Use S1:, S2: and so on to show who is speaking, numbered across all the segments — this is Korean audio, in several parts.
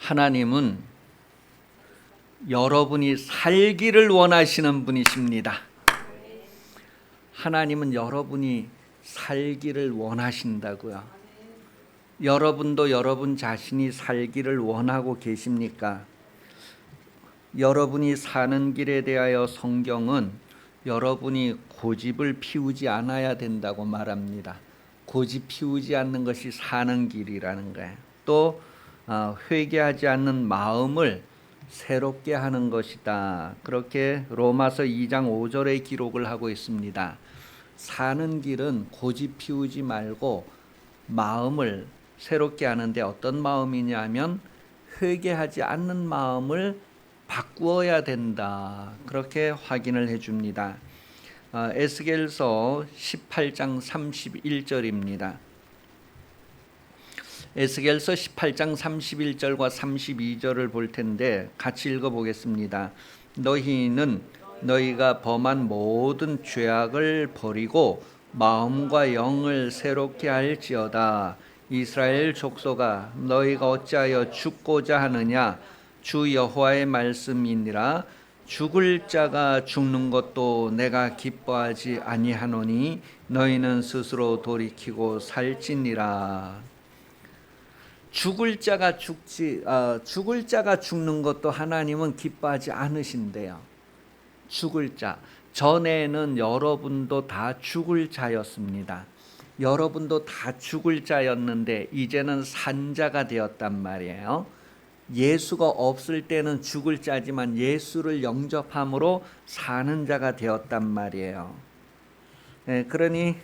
S1: 하나님은 여러분이 살기를 원하시는 분이십니다. 하나님은 여러분이 살기를 원하신다고요. 여러분도 여러분 자신이 살기를 원하고 계십니까? 여러분이 사는 길에 대하여 성경은 여러분이 고집을 피우지 않아야 된다고 말합니다. 고집 피우지 않는 것이 사는 길이라는 거예요. 또 회개하지 않는 마음을 새롭게 하는 것이다. 그렇게 로마서 2장 5절에 기록을 하고 있습니다. 사는 길은 고집 피우지 말고 마음을 새롭게 하는데 어떤 마음이냐면 회개하지 않는 마음을 바꾸어야 된다. 그렇게 확인을 해줍니다. 에스겔서 18장 31절입니다. 에스겔서 18장 31절과 32절을 볼 텐데 같이 읽어보겠습니다. 너희는 너희가 범한 모든 죄악을 버리고 마음과 영을 새롭게 할지어다. 이스라엘 족속아, 너희가 어찌하여 죽고자 하느냐? 주 여호와의 말씀이니라. 죽을 자가 죽는 것도 내가 기뻐하지 아니하노니 너희는 스스로 돌이키고 살지니라. 죽을 자가 죽는 것도 하나님은 기뻐하지 않으신대요. 죽을 자. 전에는 여러분도 다 죽을 자였습니다. 여러분도 다 죽을 자였는데 이제는 산 자가 되었단 말이에요. 예수가 없을 때는 죽을 자지만 예수를 영접함으로 사는 자가 되었단 말이에요. 그러니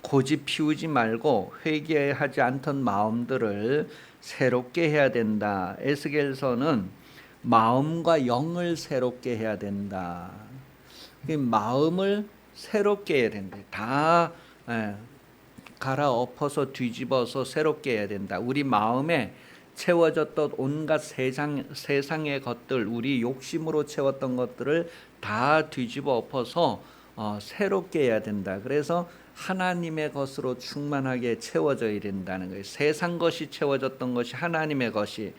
S1: 고집 피우지 말고 회개하지 않던 마음들을 새롭게 해야 된다. 에스겔서는 마음과 영을 새롭게 해야 된다. 마음을 새롭게 해야 된다. 다 갈아엎어서 뒤집어서 새롭게 해야 된다. 우리 마음에 채워졌던 온갖 세상의 것들, 우리 욕심으로 채웠던 것들을 다 뒤집어 엎어서 새롭게 해야 된다. 그래서 하나님의 것으로 충만하게 채워져야 된다는 거예요. 세상 것이 채워졌던 것이 하나님의 것이,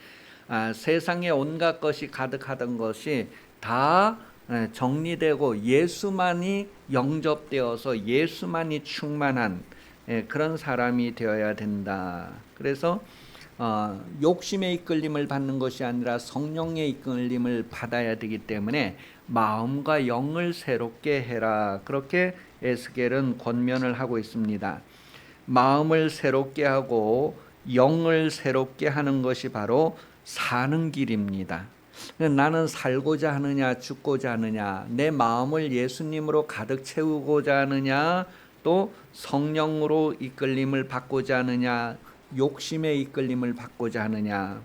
S1: 세상의 온갖 것이 가득하던 것이 다 정리되고 예수만이 영접되어서 예수만이 충만한 그런 사람이 되어야 된다. 그래서 욕심의 이끌림을 받는 것이 아니라 성령의 이끌림을 받아야 되기 때문에 마음과 영을 새롭게 해라. 그렇게 에스겔은 권면을 하고 있습니다. 마음을 새롭게 하고 영을 새롭게 하는 것이 바로 사는 길입니다. 나는 살고자 하느냐 죽고자 하느냐, 내 마음을 예수님으로 가득 채우고자 하느냐, 또 성령으로 이끌림을 받고자 하느냐, 욕심의 이끌림을 받고자 하느냐.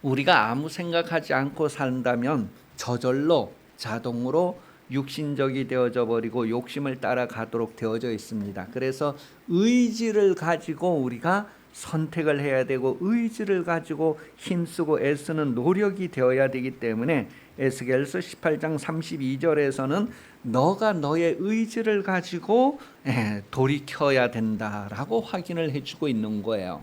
S1: 우리가 아무 생각하지 않고 산다면 저절로 자동으로 육신적이 되어져 버리고 욕심을 따라가도록 되어져 있습니다. 그래서 의지를 가지고 우리가 선택을 해야 되고 의지를 가지고 힘쓰고 애쓰는 노력이 되어야 되기 때문에 에스겔서 18장 32절에서는 너가 너의 의지를 가지고 돌이켜야 된다라고 확인을 해주고 있는 거예요.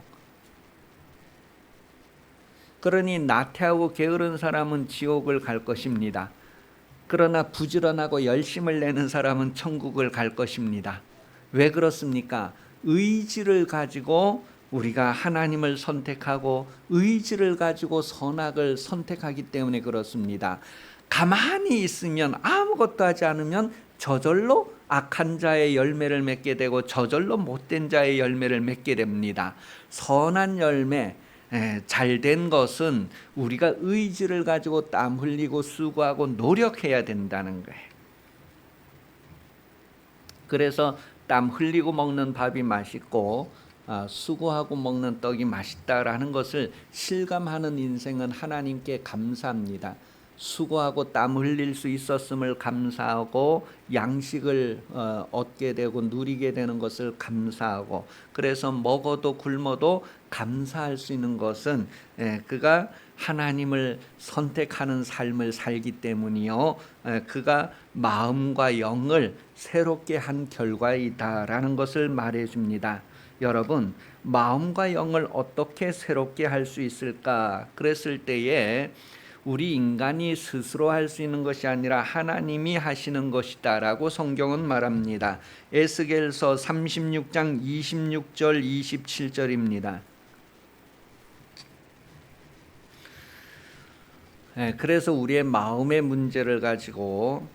S1: 그러니 나태하고 게으른 사람은 지옥을 갈 것입니다. 그러나 부지런하고 열심을 내는 사람은 천국을 갈 것입니다. 왜 그렇습니까? 의지를 가지고 우리가 하나님을 선택하고 의지를 가지고 선악을 선택하기 때문에 그렇습니다. 가만히 있으면 아무것도 하지 않으면 저절로 악한 자의 열매를 맺게 되고 저절로 못된 자의 열매를 맺게 됩니다. 선한 열매, 잘된 것은 우리가 의지를 가지고 땀 흘리고 수고하고 노력해야 된다는 거예요. 그래서 땀 흘리고 먹는 밥이 맛있고 수고하고 먹는 떡이 맛있다라는 것을 실감하는 인생은 하나님께 감사합니다. 수고하고 땀 흘릴 수 있었음을 감사하고 양식을 얻게 되고 누리게 되는 것을 감사하고, 그래서 먹어도 굶어도 감사할 수 있는 것은 그가 하나님을 선택하는 삶을 살기 때문이요, 그가 마음과 영을 새롭게 한 결과이다라는 것을 말해 줍니다. 여러분, 마음과 영을 어떻게 새롭게 할 수 있을까? 그랬을 때에 우리 인간이 스스로 할 수 있는 것이 아니라 하나님이 하시는 것이다라고 성경은 말합니다. 에스겔서 36장 26절 27절입니다. 그래서 우리의 마음의 문제를 가지고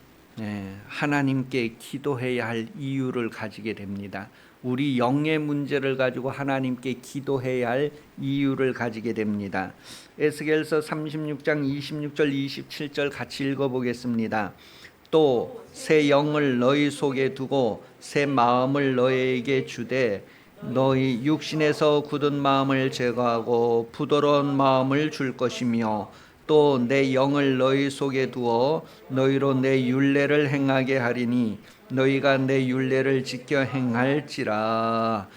S1: 하나님께 기도해야 할 이유를 가지게 됩니다. 우리 영의 문제를 가지고 하나님께 기도해야 할 이유를 가지게 됩니다. 에스겔서 36장 26절 27절 같이 읽어보겠습니다. 또 새 영을 너희 속에 두고 새 마음을 너희에게 주되 너희 육신에서 굳은 마음을 제거하고 부드러운 마음을 줄 것이며 또 내 영을 너희 속에 두어 너희로 내 율례를 행하게 하리니 너희가 내 율례를 지켜 행할지라.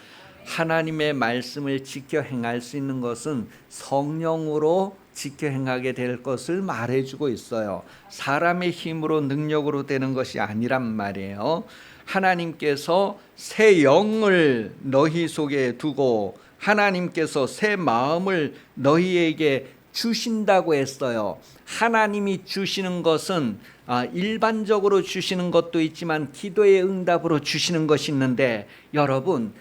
S1: 하나님의 말씀을 지켜 행할 수 있는 것은 성령으로 지켜 행하게 될 것을 말해주고 있어요. 사람의 힘으로 능력으로 되는 것이 아니란 말이에요. 하나님께서 새 영을 너희 속에 두고 하나님께서 새 마음을 너희에게 주신다고 했어요. 하나님이 주시는 것은 일반적으로 주시는 것도 있지만 기도의 응답으로 주시는 것이 있는데 여러분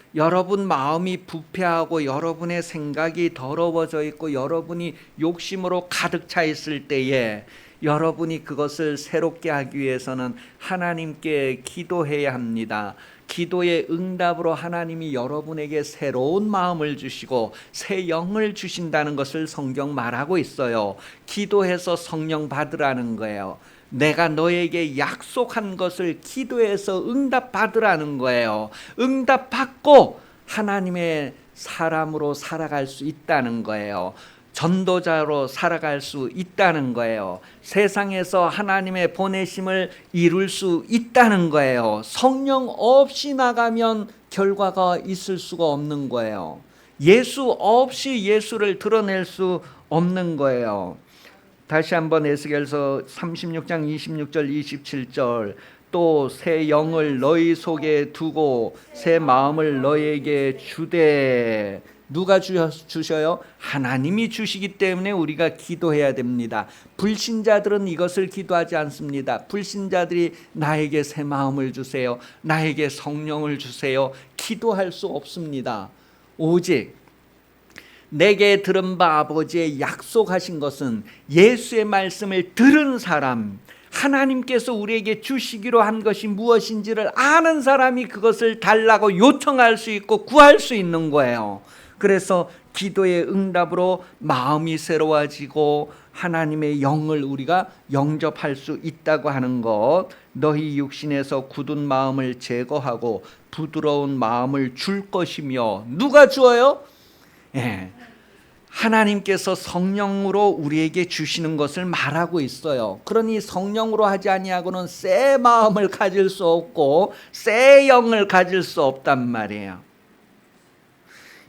S1: 마음이 부패하고 여러분의 생각이 더러워져 있고 여러분이 욕심으로 가득 차 있을 때에 여러분이 그것을 새롭게 하기 위해서는 하나님께 기도해야 합니다. 기도의 응답으로 하나님이 여러분에게 새로운 마음을 주시고 새 영을 주신다는 것을 성경 말하고 있어요. 기도해서 성령 받으라는 거예요. 내가 너에게 약속한 것을 기도해서 응답 받으라는 거예요. 응답 받고 하나님의 사람으로 살아갈 수 있다는 거예요. 전도자로 살아갈 수 있다는 거예요. 세상에서 하나님의 보내심을 이룰 수 있다는 거예요. 성령 없이 나가면 결과가 있을 수가 없는 거예요. 예수 없이 예수를 드러낼 수 없는 거예요. 다시 한번 에스겔서 36장 26절 27절 또 새 영을 너희 속에 두고 새 마음을 너희에게 주되. 누가 주셔요? 하나님이 주시기 때문에 우리가 기도해야 됩니다. 불신자들은 이것을 기도하지 않습니다. 불신자들이 나에게 새 마음을 주세요, 나에게 성령을 주세요, 기도할 수 없습니다. 오직 내게 들은 바 아버지의 약속하신 것은 예수의 말씀을 들은 사람, 하나님께서 우리에게 주시기로 한 것이 무엇인지를 아는 사람이 그것을 달라고 요청할 수 있고 구할 수 있는 거예요. 그래서 기도의 응답으로 마음이 새로워지고 하나님의 영을 우리가 영접할 수 있다고 하는 것. 너희 육신에서 굳은 마음을 제거하고 부드러운 마음을 줄 것이며. 누가 주어요? 하나님께서 성령으로 우리에게 주시는 것을 말하고 있어요. 그러니 성령으로 하지 아니하고는 새 마음을 가질 수 없고 새 영을 가질 수 없단 말이에요.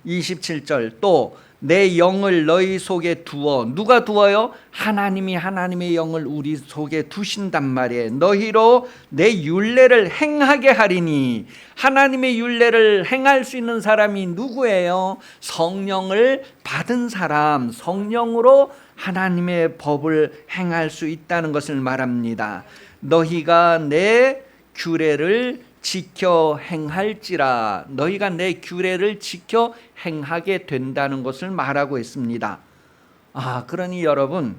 S1: 27절 또 내 영을 너희 속에 두어. 누가 두어요? 하나님이 하나님의 영을 우리 속에 두신단 말이에요. 너희로 내 율례를 행하게 하리니. 하나님의 율례를 행할 수 있는 사람이 누구예요? 성령을 받은 사람, 성령으로 하나님의 법을 행할 수 있다는 것을 말합니다. 너희가 내 규례를 지켜 행할지라. 너희가 내 규례를 지켜 행하게 된다는 것을 말하고 있습니다. 그러니 여러분,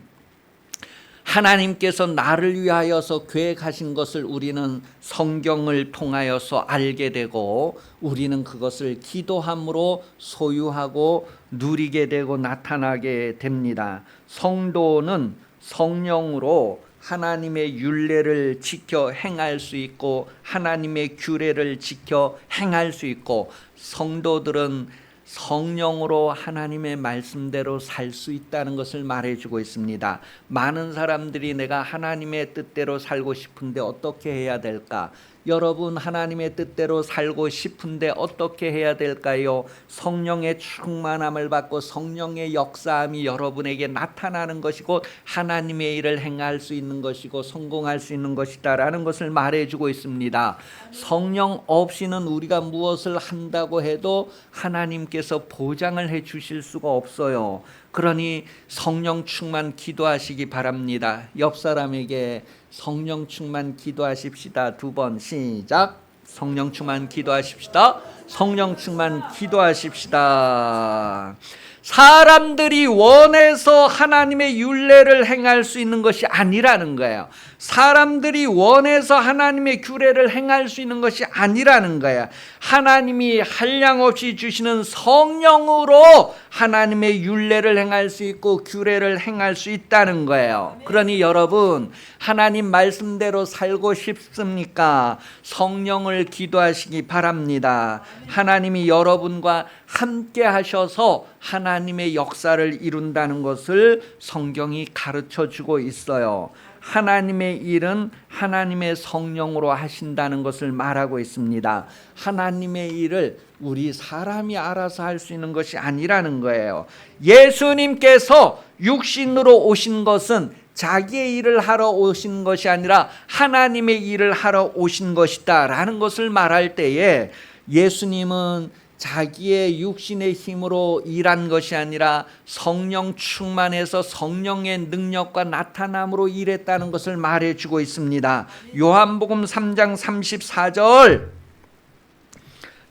S1: 하나님께서 나를 위하여서 계획하신 것을 우리는 성경을 통하여서 알게 되고 우리는 그것을 기도함으로 소유하고 누리게 되고 나타나게 됩니다. 성도는 성령으로 하나님의 율례를 지켜 행할 수 있고 하나님의 규례를 지켜 행할 수 있고 성도들은 성령으로 하나님의 말씀대로 살 수 있다는 것을 말해주고 있습니다. 많은 사람들이 내가 하나님의 뜻대로 살고 싶은데 어떻게 해야 될까? 여러분 하나님의 뜻대로 살고 싶은데 어떻게 해야 될까요? 성령의 충만함을 받고 성령의 역사함이 여러분에게 나타나는 것이고 하나님의 일을 행할 수 있는 것이고 성공할 수 있는 것이다라는 것을 말해주고 있습니다. 성령 없이는 우리가 무엇을 한다고 해도 하나님께서 보장을 해 주실 수가 없어요. 그러니 성령 충만 기도하시기 바랍니다. 옆 사람에게 성령 충만 기도하십시다. 2번 시작. 성령 충만 기도하십시다. 성령 충만 기도하십시다. 사람들이 원해서 하나님의 율례를 행할 수 있는 것이 아니라는 거예요. 사람들이 원해서 하나님의 규례를 행할 수 있는 것이 아니라는 거예요. 하나님이 한량없이 주시는 성령으로 하나님의 율례를 행할 수 있고 규례를 행할 수 있다는 거예요. 그러니 여러분 하나님 말씀대로 살고 싶습니까? 성령을 기도하시기 바랍니다. 하나님이 여러분과 함께 하셔서 하나님의 역사를 이룬다는 것을 성경이 가르쳐 주고 있어요. 하나님의 일은 하나님의 성령으로 하신다는 것을 말하고 있습니다. 하나님의 일을 우리 사람이 알아서 할 수 있는 것이 아니라는 거예요. 예수님께서 육신으로 오신 것은 자기의 일을 하러 오신 것이 아니라 하나님의 일을 하러 오신 것이다 라는 것을 말할 때에 예수님은 자기의 육신의 힘으로 일한 것이 아니라 성령 충만해서 성령의 능력과 나타남으로 일했다는 것을 말해주고 있습니다. 요한복음 3장 34절,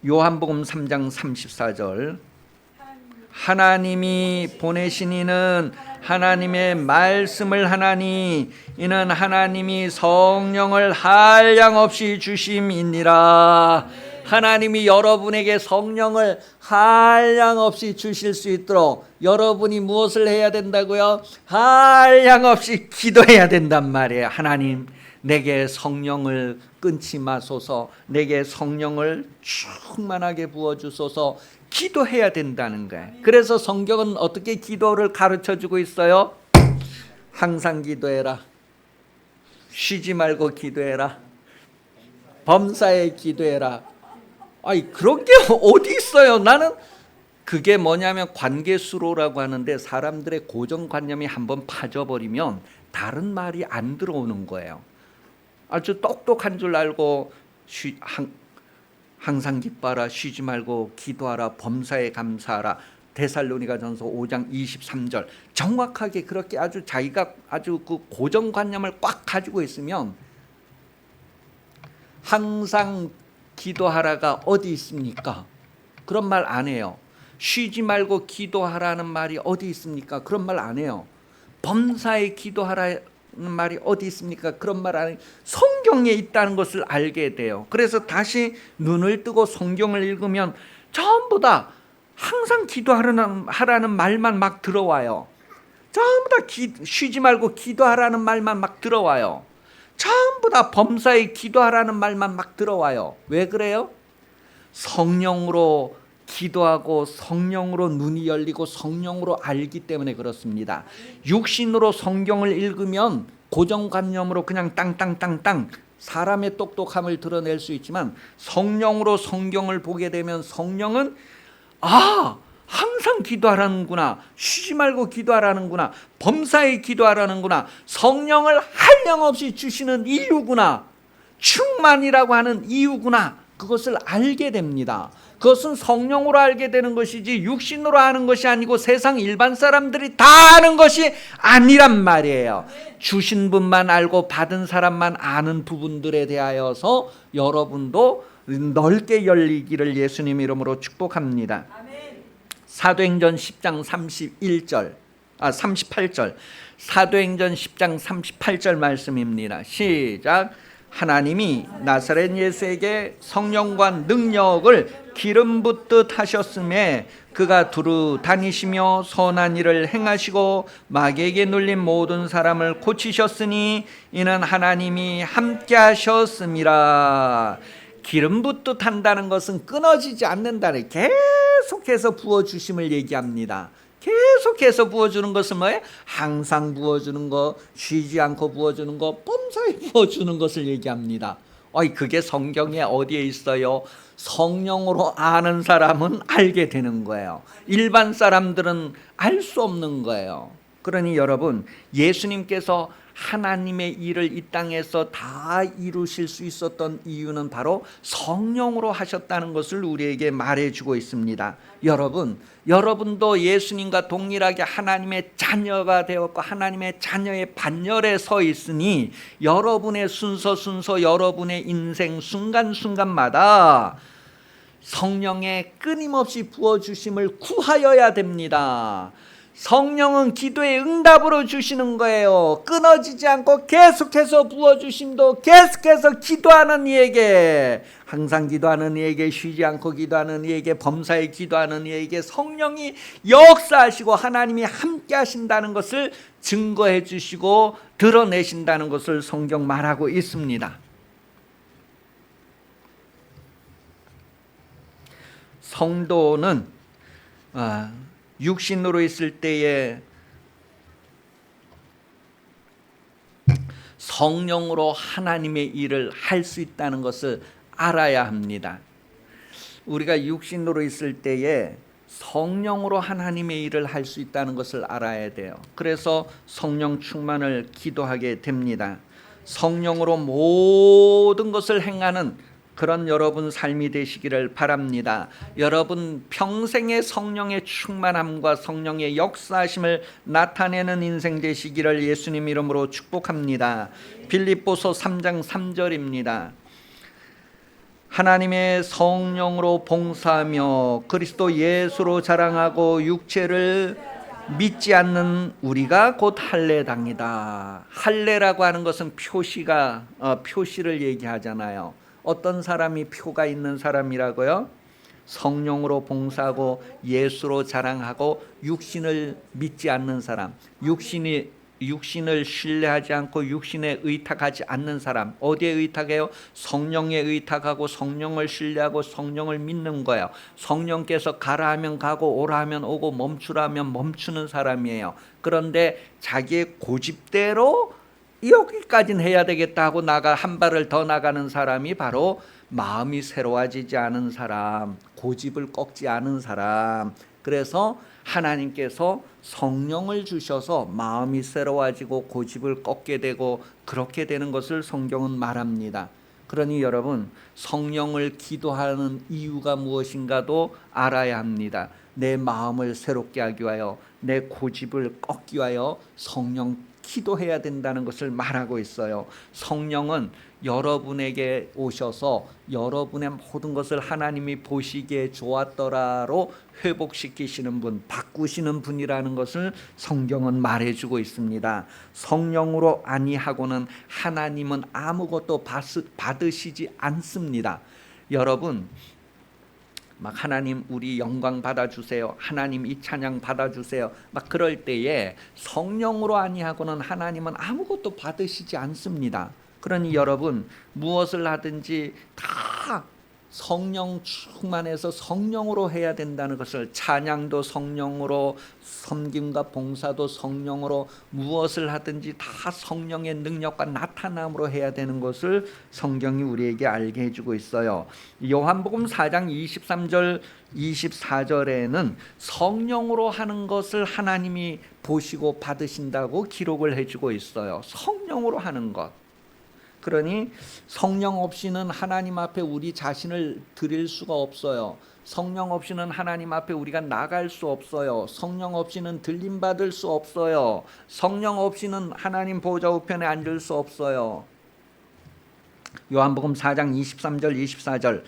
S1: 요한복음 3장 34절, 하나님이 보내신 이는 하나님의 말씀을 하나니 이는 하나님이 성령을 한량없이 주심이니라. 하나님이 여러분에게 성령을 한량없이 주실 수 있도록 여러분이 무엇을 해야 된다고요? 한량없이 기도해야 된단 말이에요. 하나님, 내게 성령을 끊지 마소서, 내게 성령을 충만하게 부어주소서. 기도해야 된다는 거예요. 그래서 성경은 어떻게 기도를 가르쳐주고 있어요? 항상 기도해라, 쉬지 말고 기도해라, 범사에 기도해라. 아니 그런 게 어디 있어요? 나는 그게 뭐냐면 관계수로라고 하는데 사람들의 고정관념이 한번 파져버리면 다른 말이 안 들어오는 거예요. 아주 똑똑한 줄 알고 항상 기뻐하라, 쉬지 말고 기도하라, 범사에 감사하라. 데살로니가전서 5장 23절 정확하게 그렇게 아주 자기가 아주 그 고정관념을 꽉 가지고 있으면 항상 기도하라가 어디 있습니까? 그런 말 안 해요. 쉬지 말고 기도하라는 말이 어디 있습니까? 그런 말 안 해요. 범사에 기도하라는 말이 어디 있습니까? 그런 말 안 해요. 성경에 있다는 것을 알게 돼요. 그래서 다시 눈을 뜨고 성경을 읽으면 전부 다 항상 기도하라는 말만 막 들어와요. 전부 다 쉬지 말고 기도하라는 말만 막 들어와요. 전부 다 범사에 기도하라는 말만 막 들어와요. 왜 그래요? 성령으로 기도하고 성령으로 눈이 열리고 성령으로 알기 때문에 그렇습니다. 육신으로 성경을 읽으면 고정관념으로 그냥 땅땅땅땅 사람의 똑똑함을 드러낼 수 있지만 성령으로 성경을 보게 되면 성령은 항상 기도하라는구나, 쉬지 말고 기도하라는구나, 범사에 기도하라는구나, 성령을 한량없이 주시는 이유구나, 충만이라고 하는 이유구나, 그것을 알게 됩니다. 그것은 성령으로 알게 되는 것이지 육신으로 아는 것이 아니고 세상 일반 사람들이 다 아는 것이 아니란 말이에요. 주신 분만 알고 받은 사람만 아는 부분들에 대하여서 여러분도 넓게 열리기를 예수님 이름으로 축복합니다. 사도행전 10장 38절 사도행전 10장 38절 말씀입니다. 시작. 하나님이 나사렛 예수에게 성령과 능력을 기름 붓듯 하셨음에 그가 두루 다니시며 선한 일을 행하시고 마귀에게 눌린 모든 사람을 고치셨으니 이는 하나님이 함께 하셨음이라. 기름 붓듯 한다는 것은 끊어지지 않는다는, 계속해서 부어주심을 얘기합니다. 계속해서 부어주는 것은 뭐예요? 항상 부어주는 거, 쉬지 않고 부어주는 거, 범사에 부어주는 것을 얘기합니다. 그게 성경에 어디에 있어요? 성령으로 아는 사람은 알게 되는 거예요. 일반 사람들은 알 수 없는 거예요. 그러니 여러분, 예수님께서 하나님의 일을 이 땅에서 다 이루실 수 있었던 이유는 바로 성령으로 하셨다는 것을 우리에게 말해주고 있습니다. 여러분도 예수님과 동일하게 하나님의 자녀가 되었고 하나님의 자녀의 반열에 서 있으니 여러분의 순서 여러분의 인생 순간순간마다 성령의 끊임없이 부어주심을 구하여야 됩니다. 성령은 기도의 응답으로 주시는 거예요. 끊어지지 않고 계속해서 부어주심도 계속해서 기도하는 이에게, 항상 기도하는 이에게, 쉬지 않고 기도하는 이에게, 범사에 기도하는 이에게 성령이 역사하시고 하나님이 함께 하신다는 것을 증거해 주시고 드러내신다는 것을 성경 말하고 있습니다. 성도는 육신으로 있을 때에 성령으로 하나님의 일을 할 수 있다는 것을 알아야 합니다. 우리가 육신으로 있을 때에 성령으로 하나님의 일을 할 수 있다는 것을 알아야 돼요. 그래서 성령 충만을 기도하게 됩니다. 성령으로 모든 것을 행하는 그런 여러분 삶이 되시기를 바랍니다. 여러분 평생의 성령의 충만함과 성령의 역사하심을 나타내는 인생 되시기를 예수님 이름으로 축복합니다. 빌립보서 3장 3절입니다. 하나님의 성령으로 봉사하며 그리스도 예수로 자랑하고 육체를 믿지 않는 우리가 곧 할례당이다. 할례라고 하는 것은 표시를 얘기하잖아요. 어떤 사람이 표가 있는 사람이라고요? 성령으로 봉사하고 예수로 자랑하고 육신을 믿지 않는 사람, 육신을 신뢰하지 않고 육신에 의탁하지 않는 사람. 어디에 의탁해요? 성령에 의탁하고 성령을 신뢰하고 성령을 믿는 거예요. 성령께서 가라 하면 가고 오라 하면 오고 멈추라 하면 멈추는 사람이에요. 그런데 자기의 고집대로 여기까지는 해야 되겠다 하고 한 발을 더 나가는 사람이 바로 마음이 새로워지지 않은 사람, 고집을 꺾지 않은 사람. 그래서 하나님께서 성령을 주셔서 마음이 새로워지고 고집을 꺾게 되고 그렇게 되는 것을 성경은 말합니다. 그러니 여러분, 성령을 기도하는 이유가 무엇인가도 알아야 합니다. 내 마음을 새롭게 하기 위하여, 내 고집을 꺾기 위하여 성령 기도해야 된다는 것을 말하고 있어요. 성령은 여러분에게 오셔서 여러분의 모든 것을 하나님이 보시기에 좋았더라로 회복시키시는 분, 바꾸시는 분이라는 것을 성경은 말해주고 있습니다. 성령으로 아니하고는 하나님은 아무것도 받으시지 않습니다. 여러분, 막 하나님 우리 영광 받아주세요, 하나님 이 찬양 받아주세요, 막 그럴 때에 성령으로 아니하고는 하나님은 아무것도 받으시지 않습니다. 그러니 여러분, 무엇을 하든지 다 성령 충만해서 성령으로 해야 된다는 것을, 찬양도 성령으로, 섬김과 봉사도 성령으로, 무엇을 하든지 다 성령의 능력과 나타남으로 해야 되는 것을 성경이 우리에게 알게 해주고 있어요. 요한복음 4장 23절 24절에는 성령으로 하는 것을 하나님이 보시고 받으신다고 기록을 해주고 있어요. 성령으로 하는 것. 그러니 성령 없이는 하나님 앞에 우리 자신을 드릴 수가 없어요. 성령 없이는 하나님 앞에 우리가 나갈 수 없어요. 성령 없이는 들림 받을 수 없어요. 성령 없이는 하나님 보좌 우편에 앉을 수 없어요. 요한복음 4장 23절 24절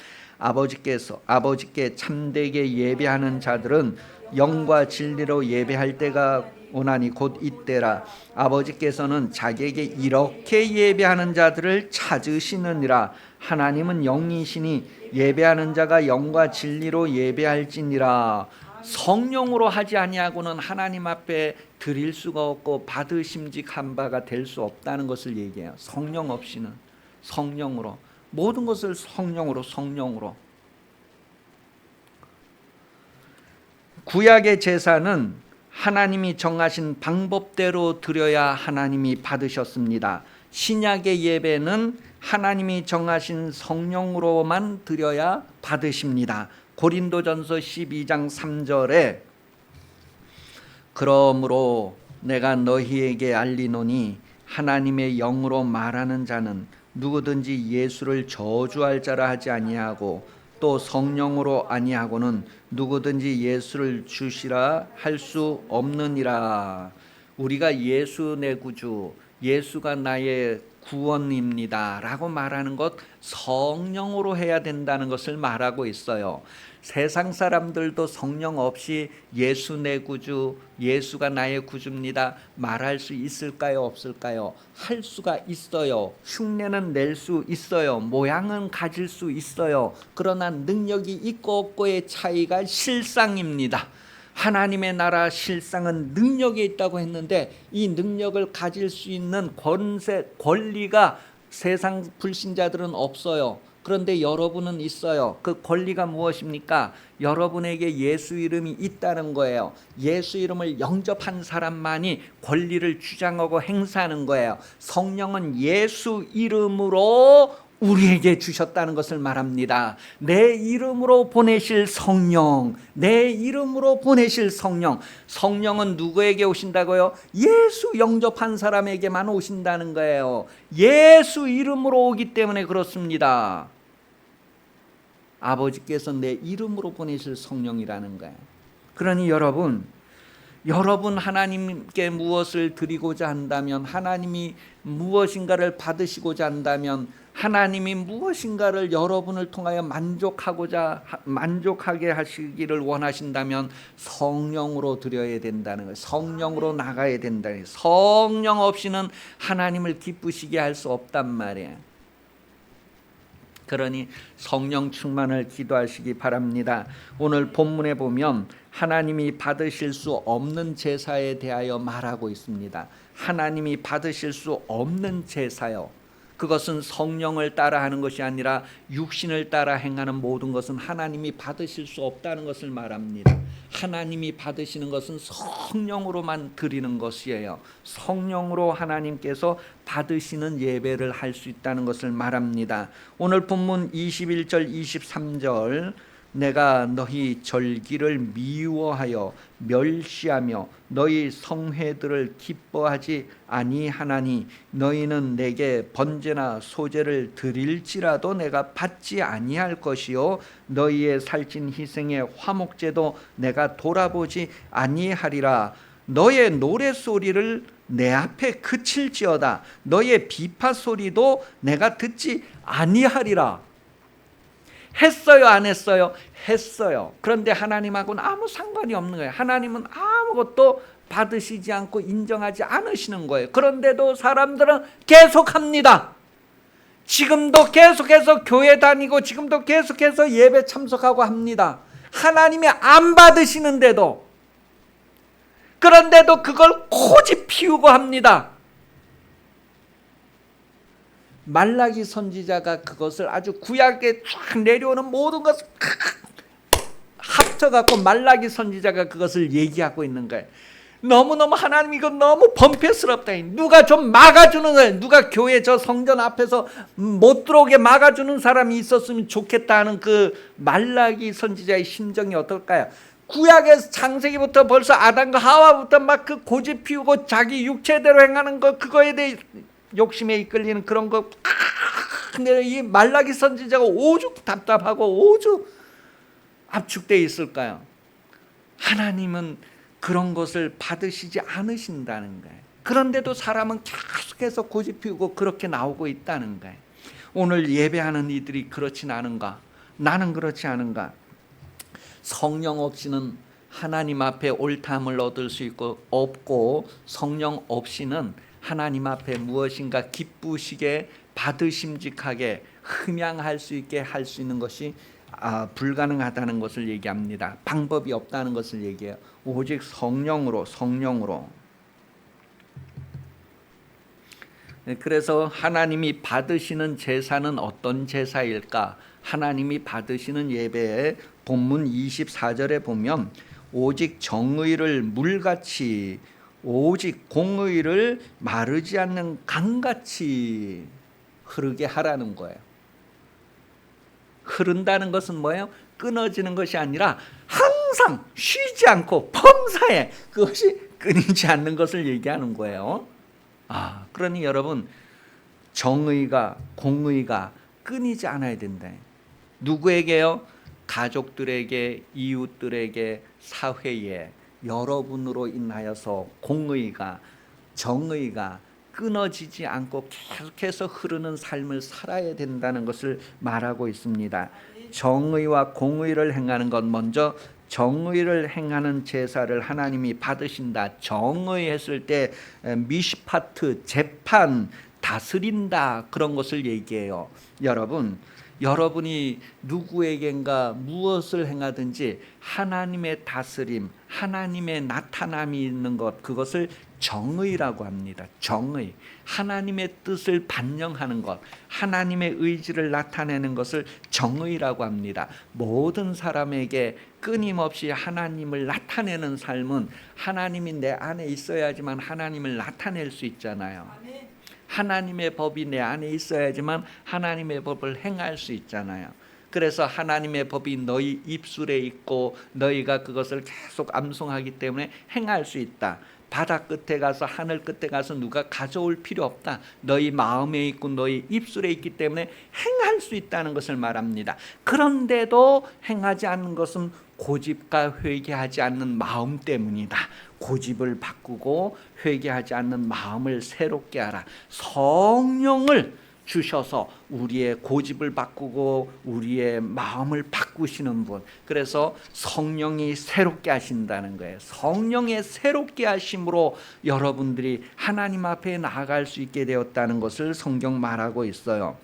S1: 아버지께 참되게 예배하는 자들은 영과 진리로 예배할 때가 오나니 곧 이때라. 아버지께서는 자기에게 이렇게 예배하는 자들을 찾으시느니라. 하나님은 영이시니 예배하는 자가 영과 진리로 예배할지니라. 성령으로 하지 아니하고는 하나님 앞에 드릴 수가 없고 받으심직한 바가 될 수 없다는 것을 얘기해요. 성령 없이는, 성령으로 모든 것을 성령으로. 구약의 제사는 하나님이 정하신 방법대로 드려야 하나님이 받으셨습니다. 신약의 예배는 하나님이 정하신 성령으로만 드려야 받으십니다. 고린도전서 12장 3절에 그러므로 내가 너희에게 알리노니 하나님의 영으로 말하는 자는 누구든지 예수를 저주할 자라 하지 아니하고 또 성령으로 아니하고는 누구든지 예수를 주시라 할 수 없느니라. 우리가 예수 내 구주, 예수가 나의 구원입니다 라고 말하는 것, 성령으로 해야 된다는 것을 말하고 있어요. 세상 사람들도 성령 없이 예수 내 구주, 예수가 나의 구주입니다 말할 수 있을까요? 없을까요? 할 수가 있어요. 흉내는 낼 수 있어요. 모양은 가질 수 있어요. 그러나 능력이 있고 없고의 차이가 실상입니다. 하나님의 나라 실상은 능력이 있다고 했는데 이 능력을 가질 수 있는 권리가 세상 불신자들은 없어요. 그런데 여러분은 있어요. 그 권리가 무엇입니까? 여러분에게 예수 이름이 있다는 거예요. 예수 이름을 영접한 사람만이 권리를 주장하고 행사하는 거예요. 성령은 예수 이름으로 우리에게 주셨다는 것을 말합니다. 내 이름으로 보내실 성령, 내 이름으로 보내실 성령. 성령은 누구에게 오신다고요? 예수 영접한 사람에게만 오신다는 거예요. 예수 이름으로 오기 때문에 그렇습니다. 아버지께서 내 이름으로 보내실 성령이라는 거예요. 그러니 여러분 하나님께 무엇을 드리고자 한다면, 하나님이 무엇인가를 받으시고자 한다면, 하나님이 무엇인가를 여러분을 통하여 만족하게 하시기를 원하신다면 성령으로 드려야 된다는 거예요. 성령으로 나가야 된다는 거예요. 성령 없이는 하나님을 기쁘시게 할 수 없단 말이에요. 그러니 성령 충만을 기도하시기 바랍니다. 오늘 본문에 보면 하나님이 받으실 수 없는 제사에 대하여 말하고 있습니다. 하나님이 받으실 수 없는 제사요. 그것은 성령을 따라 하는 것이 아니라 육신을 따라 행하는 모든 것은 하나님이 받으실 수 없다는 것을 말합니다. 하나님이 받으시는 것은 성령으로만 드리는 것이에요. 성령으로 하나님께서 받으시는 예배를 할 수 있다는 것을 말합니다. 오늘 본문 21절 23절 내가 너희 절기를 미워하여 멸시하며 너희 성회들을 기뻐하지 아니하나니 너희는 내게 번제나 소제를 드릴지라도 내가 받지 아니할 것이요 너희의 살찐 희생의 화목제도 내가 돌아보지 아니하리라. 너의 노래소리를 내 앞에 그칠지어다. 너의 비파소리도 내가 듣지 아니하리라. 했어요, 안 했어요? 했어요. 그런데 하나님하고는 아무 상관이 없는 거예요. 하나님은 아무것도 받으시지 않고 인정하지 않으시는 거예요. 그런데도 사람들은 계속합니다. 지금도 계속해서 교회 다니고 지금도 계속해서 예배 참석하고 합니다. 하나님이 안 받으시는데도, 그런데도 그걸 고집 피우고 합니다. 말라기 선지자가 그것을 아주 구약에 쫙 내려오는 모든 것을 합쳐갖고 말라기 선지자가 그것을 얘기하고 있는 거예요. 너무너무 하나님 이거 너무 범죄스럽다. 누가 좀 막아주는 거예요. 누가 교회 저 성전 앞에서 못 들어오게 막아주는 사람이 있었으면 좋겠다 하는 그 말라기 선지자의 심정이 어떨까요? 구약의 창세기부터 벌써 아담과 하와부터 막 그 고집 피우고 자기 육체대로 행하는 거, 그거에 대해 욕심에 이끌리는 그런 거. 근데 이 말라기 선지자가 오죽 답답하고 오죽 압축되어 있을까요? 하나님은 그런 것을 받으시지 않으신다는 거예요. 그런데도 사람은 계속해서 고집 피우고 그렇게 나오고 있다는 거예요. 오늘 예배하는 이들이 그렇진 않은가? 나는 그렇지 않은가? 성령 없이는 하나님 앞에 옳다함을 얻을 수 있고 없고, 성령 없이는 하나님 앞에 무엇인가 기쁘시게 받으심직하게 흠양할 수 있게 할 수 있는 것이 불가능하다는 것을 얘기합니다. 방법이 없다는 것을 얘기해요. 오직 성령으로. 그래서 하나님이 받으시는 제사는 어떤 제사일까? 하나님이 받으시는 예배에 본문 24절에 보면 오직 정의를 물같이, 오직 공의를 마르지 않는 강같이. 흐르게 하라는 거예요. 흐른다는 것은 뭐예요? 끊어지는 것이 아니라 항상 쉬지 않고 범사에 그것이 끊이지 않는 것을 얘기하는 거예요. 그러니 여러분, 정의가, 공의가 끊이지 않아야 된다. 누구에게요? 가족들에게, 이웃들에게, 사회에 여러분으로 인하여서 공의가, 정의가 끊어지지 않고 계속해서 흐르는 삶을 살아야 된다는 것을 말하고 있습니다. 정의와 공의를 행하는 것, 먼저 정의를 행하는 제사를 하나님이 받으신다. 정의했을 때 미시파트, 재판, 다스린다, 그런 것을 얘기해요. 여러분이 누구에겐가 무엇을 행하든지 하나님의 다스림, 하나님의 나타남이 있는 것, 그것을 정의라고 합니다. 정의, 하나님의 뜻을 반영하는 것, 하나님의 의지를 나타내는 것을 정의라고 합니다. 모든 사람에게 끊임없이 하나님을 나타내는 삶은 하나님이 내 안에 있어야지만 하나님을 나타낼 수 있잖아요. 하나님의 법이 내 안에 있어야지만 하나님의 법을 행할 수 있잖아요. 그래서 하나님의 법이 너희 입술에 있고 너희가 그것을 계속 암송하기 때문에 행할 수 있다. 바다 끝에 가서, 하늘 끝에 가서 누가 가져올 필요 없다. 너희 마음에 있고 너희 입술에 있기 때문에 행할 수 있다는 것을 말합니다. 그런데도 행하지 않는 것은 고집과 회개하지 않는 마음 때문이다. 고집을 바꾸고 회개하지 않는 마음을 새롭게 하라. 성령을 주셔서 우리의 고집을 바꾸고 우리의 마음을 바꾸시는 분, 그래서 성령이 새롭게 하신다는 거예요. 성령의 새롭게 하심으로 여러분들이 하나님 앞에 나아갈 수 있게 되었다는 것을 성경 말하고 있어요.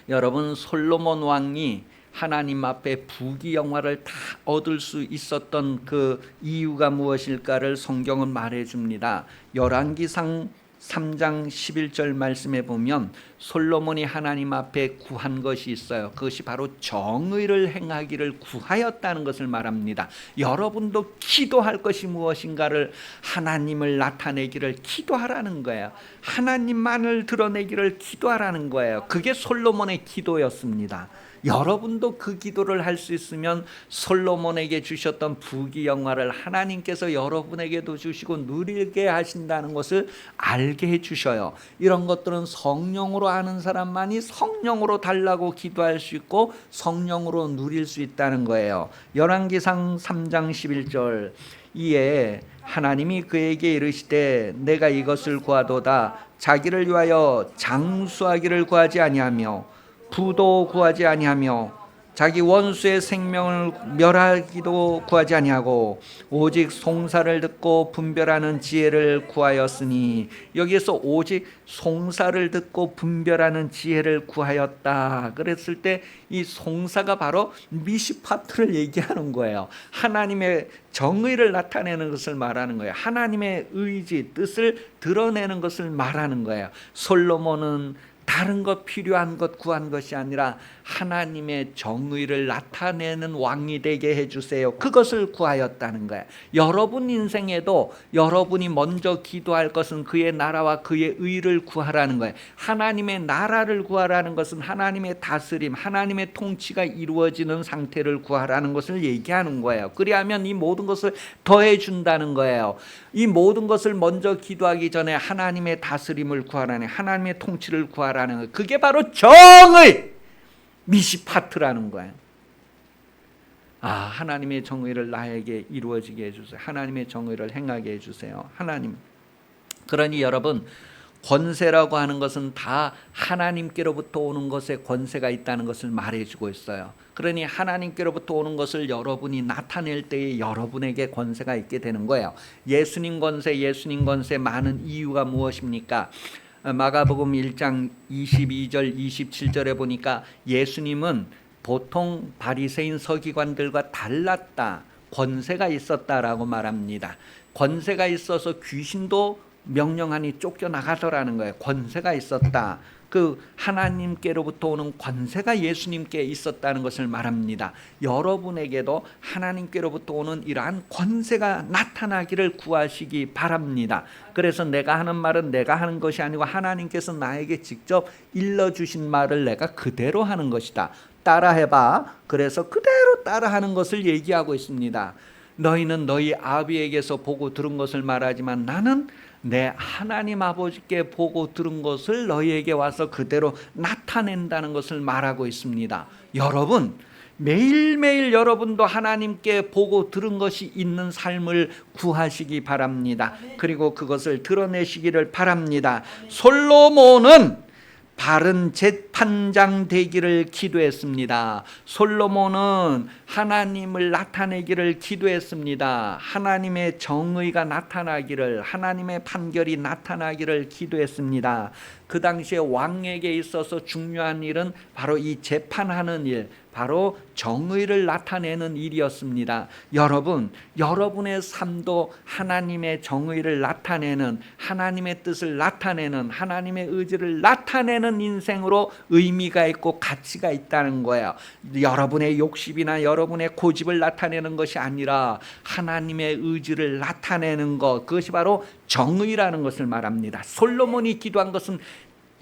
S1: 여러분, 솔로몬 왕이 하나님 앞에 부귀영화를 다 얻을 수 있었던 그 이유가 무엇일까를 성경은 말해줍니다. 열왕기상 3장 11절 말씀에 보면 솔로몬이 하나님 앞에 구한 것이 있어요. 그것이 바로 정의를 행하기를 구하였다는 것을 말합니다. 여러분도 기도할 것이 무엇인가를, 하나님을 나타내기를 기도하라는 거예요. 하나님만을 드러내기를 기도하라는 거예요. 그게 솔로몬의 기도였습니다. 여러분도 그 기도를 할 수 있으면 솔로몬에게 주셨던 부귀영화를 하나님께서 여러분에게도 주시고 누리게 하신다는 것을 알게 해주셔요. 이런 것들은 성령으로 아는 사람만이 성령으로 달라고 기도할 수 있고 성령으로 누릴 수 있다는 거예요. 열왕기상 3장 11절, 이에 하나님이 그에게 이르시되 내가 이것을 구하도다. 자기를 위하여 장수하기를 구하지 아니하며 부도 구하지 아니하며 자기 원수의 생명을 멸하기도 구하지 아니하고 오직 송사를 듣고 분별하는 지혜를 구하였으니, 여기에서 오직 송사를 듣고 분별하는 지혜를 구하였다 그랬을 때 이 송사가 바로 미시파트를 얘기하는 거예요. 하나님의 정의를 나타내는 것을 말하는 거예요. 하나님의 의지, 뜻을 드러내는 것을 말하는 거예요. 솔로몬은 다른 것, 필요한 것 구한 것이 아니라 하나님의 정의를 나타내는 왕이 되게 해주세요, 그것을 구하였다는 거예요. 여러분 인생에도 여러분이 먼저 기도할 것은 그의 나라와 그의 의를 구하라는 거예요. 하나님의 나라를 구하라는 것은 하나님의 다스림, 하나님의 통치가 이루어지는 상태를 구하라는 것을 얘기하는 거예요. 그리하면 이 모든 것을 더해 준다는 거예요. 이 모든 것을 먼저 기도하기 전에 하나님의 다스림을 구하라는, 하나님의 통치를 구하라는 거예요. 그게 바로 정의 미시파트라는 거예요. 하나님의 정의를 나에게 이루어지게 해주세요. 하나님의 정의를 행하게 해주세요. 하나님. 그러니 여러분, 권세라고 하는 것은 다 하나님께로부터 오는 것에 권세가 있다는 것을 말해주고 있어요. 그러니 하나님께로부터 오는 것을 여러분이 나타낼 때에 여러분에게 권세가 있게 되는 거예요. 예수님 권세 많은 이유가 무엇입니까? 마가복음 1장 22절 27절에 보니까 예수님은 보통 바리새인 서기관들과 달랐다, 권세가 있었다라고 말합니다. 권세가 있어서 귀신도 명령하니 쫓겨나가더라는 거예요. 권세가 있었다. 그 하나님께로부터 오는 권세가 예수님께 있었다는 것을 말합니다. 여러분에게도 하나님께로부터 오는 이러한 권세가 나타나기를 구하시기 바랍니다. 그래서 내가 하는 말은 내가 하는 것이 아니고 하나님께서 나에게 직접 일러주신 말을 내가 그대로 하는 것이다. 따라해봐. 그래서 그대로 따라하는 것을 얘기하고 있습니다. 너희는 너희 아비에게서 보고 들은 것을 말하지만 나는 내 하나님 아버지께 보고 들은 것을 너희에게 와서 그대로 나타낸다는 것을 말하고 있습니다. 여러분, 매일매일 여러분도 하나님께 보고 들은 것이 있는 삶을 구하시기 바랍니다. 그리고 그것을 드러내시기를 바랍니다. 솔로몬은 바른 재판장 되기를 기도했습니다. 솔로몬은 하나님을 나타내기를 기도했습니다. 하나님의 정의가 나타나기를, 하나님의 판결이 나타나기를 기도했습니다. 그 당시에 왕에게 있어서 중요한 일은 바로 이 재판하는 일, 바로 정의를 나타내는 일이었습니다. 여러분, 여러분의 삶도 하나님의 정의를 나타내는, 하나님의 뜻을 나타내는, 하나님의 의지를 나타내는 인생으로 의미가 있고 가치가 있다는 거예요. 여러분의 욕심이나 여러분의 고집을 나타내는 것이 아니라 하나님의 의지를 나타내는 것, 그것이 바로 정의라는 것을 말합니다. 솔로몬이 기도한 것은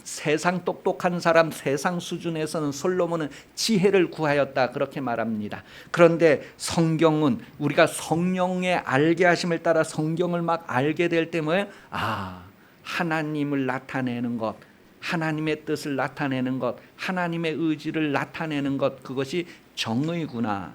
S1: 세상 똑똑한 사람, 세상 수준에서는 솔로몬은 지혜를 구하였다, 그렇게 말합니다. 그런데 성경은 우리가 성령의 알게 하심을 따라 성경을 막 알게 될 때문에 하나님을 나타내는 것, 하나님의 뜻을 나타내는 것, 하나님의 의지를 나타내는 것, 그것이 정의구나.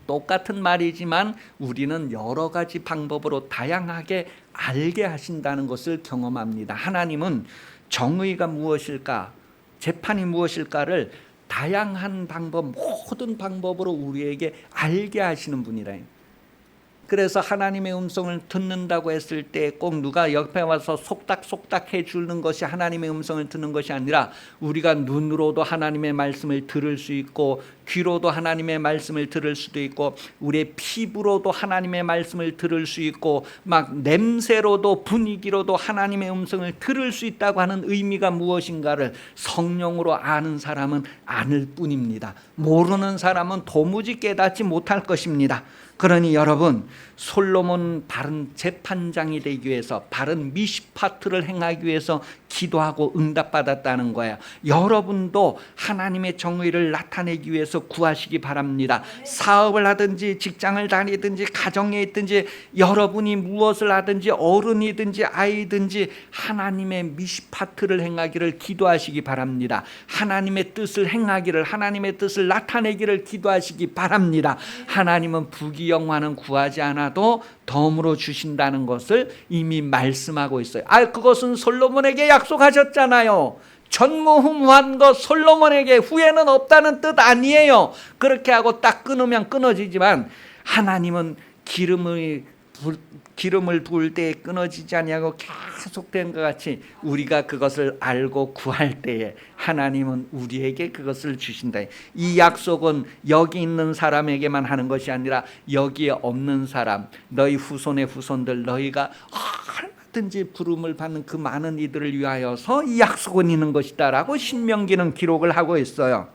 S1: 똑같은 말이지만 우리는 여러 가지 방법으로 다양하게 알게 하신다는 것을 경험합니다. 하나님은 정의가 무엇일까, 재판이 무엇일까를 다양한 방법, 모든 방법으로 우리에게 알게 하시는 분이라. 그래서 하나님의 음성을 듣는다고 했을 때 꼭 누가 옆에 와서 속닥속닥 해주는 것이 하나님의 음성을 듣는 것이 아니라 우리가 눈으로도 하나님의 말씀을 들을 수 있고, 귀로도 하나님의 말씀을 들을 수도 있고, 우리의 피부로도 하나님의 말씀을 들을 수 있고, 막 냄새로도 분위기로도 하나님의 음성을 들을 수 있다고 하는 의미가 무엇인가를 성령으로 아는 사람은 아는 뿐입니다. 모르는 사람은 도무지 깨닫지 못할 것입니다. 그러니 여러분, 솔로몬 바른 재판장이 되기 위해서, 바른 미시파트를 행하기 위해서 기도하고 응답받았다는 거예요. 여러분도 하나님의 정의를 나타내기 위해서 구하시기 바랍니다. 사업을 하든지 직장을 다니든지 가정에 있든지 여러분이 무엇을 하든지 어른이든지 아이든지 하나님의 미시파트를 행하기를 기도하시기 바랍니다. 하나님의 뜻을 행하기를, 하나님의 뜻을 나타내기를 기도하시기 바랍니다. 하나님은 부귀영화는 구하지 않아도 덤으로 주신다는 것을 이미 말씀하고 있어요. 그것은 솔로몬에게 약속하셨잖아요. 전무후무한 것 솔로몬에게 후회는 없다는 뜻 아니에요. 그렇게 하고 딱 끊으면 끊어지지만 하나님은 기름을 부을 때에 끊어지지 아니하고 계속된 것 같이 우리가 그것을 알고 구할 때에 하나님은 우리에게 그것을 주신다. 이 약속은 여기 있는 사람에게만 하는 것이 아니라 여기에 없는 사람, 너희 후손의 후손들, 너희가 얼마든지 부름을 받는 그 많은 이들을 위하여서 이 약속은 있는 것이다 라고 신명기는 기록을 하고 있어요.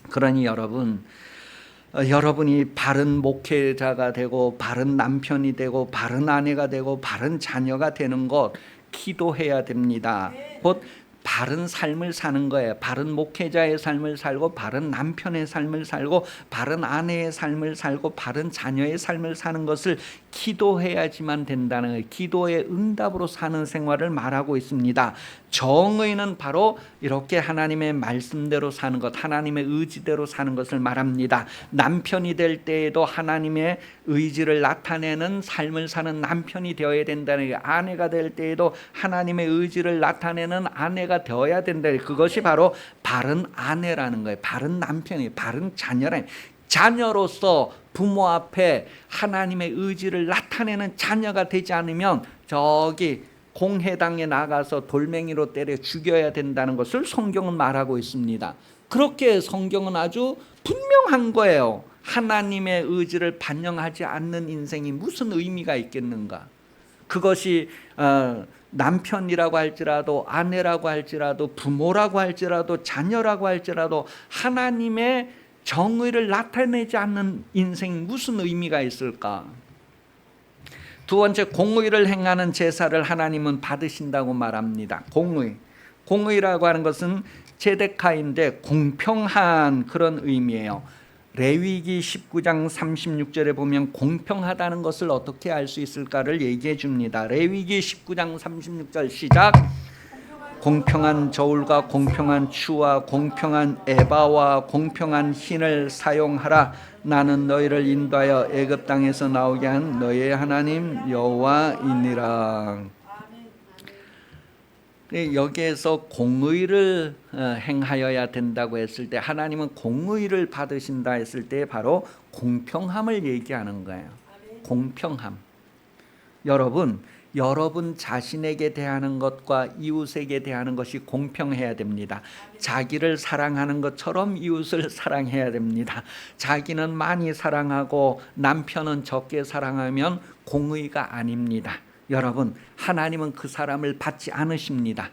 S1: 그러니 여러분이 바른 목회자가 되고 바른 남편이 되고 바른 아내가 되고 바른 자녀가 되는 것 기도해야 됩니다. 곧 바른 삶을 사는 거예요. 바른 목회자의 삶을 살고 바른 남편의 삶을 살고 바른 아내의 삶을 살고 바른 자녀의 삶을 사는 것을 기도해야지만 된다는 거예요. 기도의 응답으로 사는 생활을 말하고 있습니다. 정의는 바로 이렇게 하나님의 말씀대로 사는 것, 하나님의 의지대로 사는 것을 말합니다. 남편이 될 때에도 하나님의 의지를 나타내는 삶을 사는 남편이 되어야 된다는 거예요. 아내가 될 때에도 하나님의 의지를 나타내는 아내가 되어야 된다. 그것이 바로 바른 아내라는 거예요. 바른 남편이, 바른 자녀라는 거예요. 자녀로서 부모 앞에 하나님의 의지를 나타내는 자녀가 되지 않으면 저기 공회당에 나가서 돌멩이로 때려 죽여야 된다는 것을 성경은 말하고 있습니다. 그렇게 성경은 아주 분명한 거예요. 하나님의 의지를 반영하지 않는 인생이 무슨 의미가 있겠는가? 그것이 남편이라고 할지라도 아내라고 할지라도 부모라고 할지라도 자녀라고 할지라도 하나님의 정의를 나타내지 않는 인생 무슨 의미가 있을까? 두 번째, 공의를 행하는 제사를 하나님은 받으신다고 말합니다. 공의라고 하는 것은 제데카인데 공평한 그런 의미예요. 레위기 19장 36절에 보면 공평하다는 것을 어떻게 알 수 있을까를 얘기해 줍니다. 레위기 19장 36절 시작. 공평한 저울과 공평한 추와 공평한 에바와 공평한 흰을 사용하라. 나는 너희를 인도하여 애굽 땅에서 나오게 한 너희의 하나님 여호와이니라. 여기에서 공의를 행하여야 된다고 했을 때, 하나님은 공의를 받으신다 했을 때 바로 공평함을 얘기하는 거예요. 공평함. 여러분 자신에게 대하는 것과 이웃에게 대하는 것이 공평해야 됩니다. 자기를 사랑하는 것처럼 이웃을 사랑해야 됩니다. 자기는 많이 사랑하고 남편은 적게 사랑하면 공의가 아닙니다. 여러분, 하나님은 그 사람을 받지 않으십니다.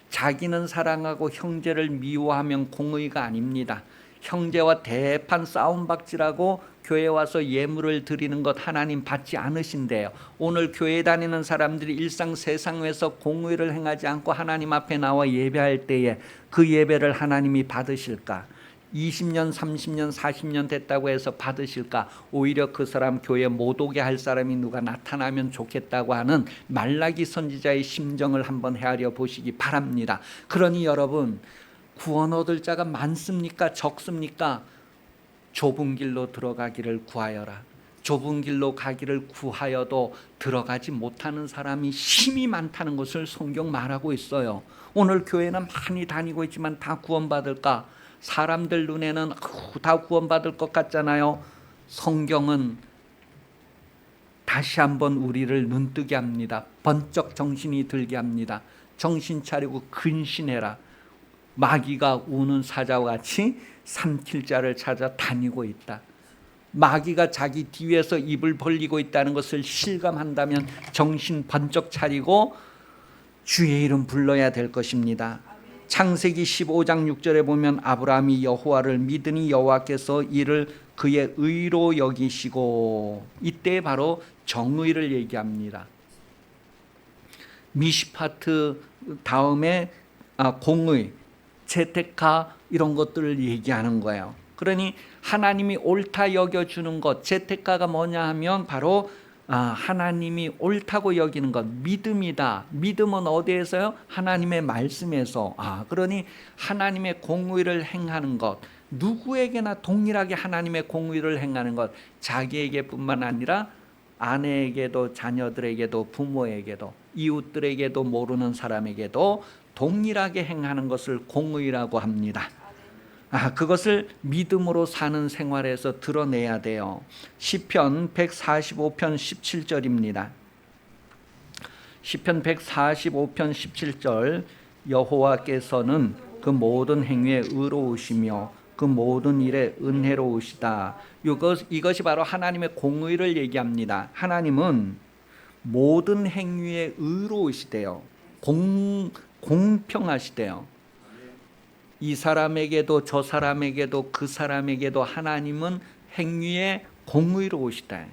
S1: 자기는 사랑하고 형제를 미워하면 공의가 아닙니다. 형제와 대판 싸움박질하고 교회 와서 예물을 드리는 것 하나님 받지 않으신대요. 오늘 교회 다니는 사람들이 일상 세상에서 공의를 행하지 않고 하나님 앞에 나와 예배할 때에 그 예배를 하나님이 받으실까? 20년, 30년, 40년 됐다고 해서 받으실까? 오히려 그 사람 교회 못 오게 할 사람이 누가 나타나면 좋겠다고 하는 말라기 선지자의 심정을 한번 헤아려 보시기 바랍니다. 그러니 여러분, 구원 얻을 자가 많습니까? 적습니까? 좁은 길로 들어가기를 구하여라. 좁은 길로 가기를 구하여도 들어가지 못하는 사람이 심히 많다는 것을 성경 말하고 있어요. 오늘 교회는 많이 다니고 있지만 다 구원받을까? 사람들 눈에는 다 구원받을 것 같잖아요. 성경은 다시 한번 우리를 눈뜨게 합니다. 번쩍 정신이 들게 합니다. 정신 차리고 근신해라. 마귀가 우는 사자와 같이 삼킬 자를 찾아 다니고 있다. 마귀가 자기 뒤에서 입을 벌리고 있다는 것을 실감한다면 정신 번쩍 차리고 주의 이름 불러야 될 것입니다. 창세기 15장 6절에 보면 아브라함이 여호와를 믿으니 여호와께서 이를 그의 의로 여기시고, 이때 바로 정의를 얘기합니다. 미시파트 다음에 공의, 제테카 이런 것들을 얘기하는 거예요. 그러니 하나님이 옳다 여겨주는 것, 제테카가 뭐냐 하면 바로 하나님이 옳다고 여기는 것, 믿음이다. 믿음은 어디에서요? 하나님의 말씀에서. 그러니 하나님의 공의를 행하는 것, 누구에게나 동일하게 하나님의 공의를 행하는 것, 자기에게뿐만 아니라 아내에게도 자녀들에게도 부모에게도 이웃들에게도 모르는 사람에게도 동일하게 행하는 것을 공의라고 합니다. 그것을 믿음으로 사는 생활에서 드러내야 돼요. 시편 145편 17절입니다. 시편 145편 17절, 여호와께서는 그 모든 행위에 의로우시며 그 모든 일에 은혜로우시다. 이것이 바로 하나님의 공의를 얘기합니다. 하나님은 모든 행위에 의로우시대요. 공평하시대요. 이 사람에게도 저 사람에게도 그 사람에게도 하나님은 행위에 공의로우시다.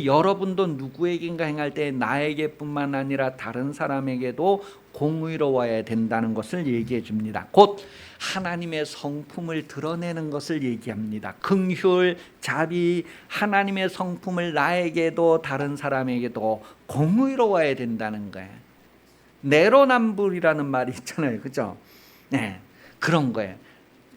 S1: 여러분도 누구에게인가 행할 때 나에게뿐만 아니라 다른 사람에게도 공의로워야 된다는 것을 얘기해 줍니다. 곧 하나님의 성품을 드러내는 것을 얘기합니다. 긍휼, 자비, 하나님의 성품을 나에게도 다른 사람에게도 공의로워야 된다는 거예요. 내로남불이라는 말이 있잖아요. 그죠? 네, 그런 거예요.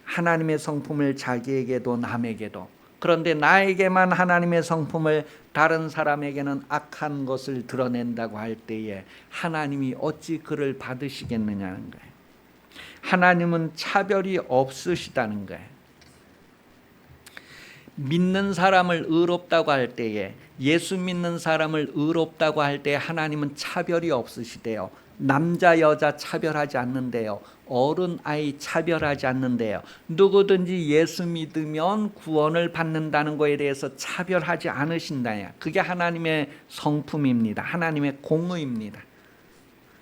S1: 하나님의 성품을 자기에게도 남에게도. 그런데 나에게만 하나님의 성품을, 다른 사람에게는 악한 것을 드러낸다고 할 때에 하나님이 어찌 그를 받으시겠느냐는 거예요. 하나님은 차별이 없으시다는 거예요. 믿는 사람을 의롭다고 할 때에, 예수 믿는 사람을 의롭다고 할 때 하나님은 차별이 없으시대요. 남자 여자 차별하지 않는데요. 어른 아이 차별하지 않는데요. 누구든지 예수 믿으면 구원을 받는다는 것에 대해서 차별하지 않으신다요. 그게 하나님의 성품입니다. 하나님의 공의입니다.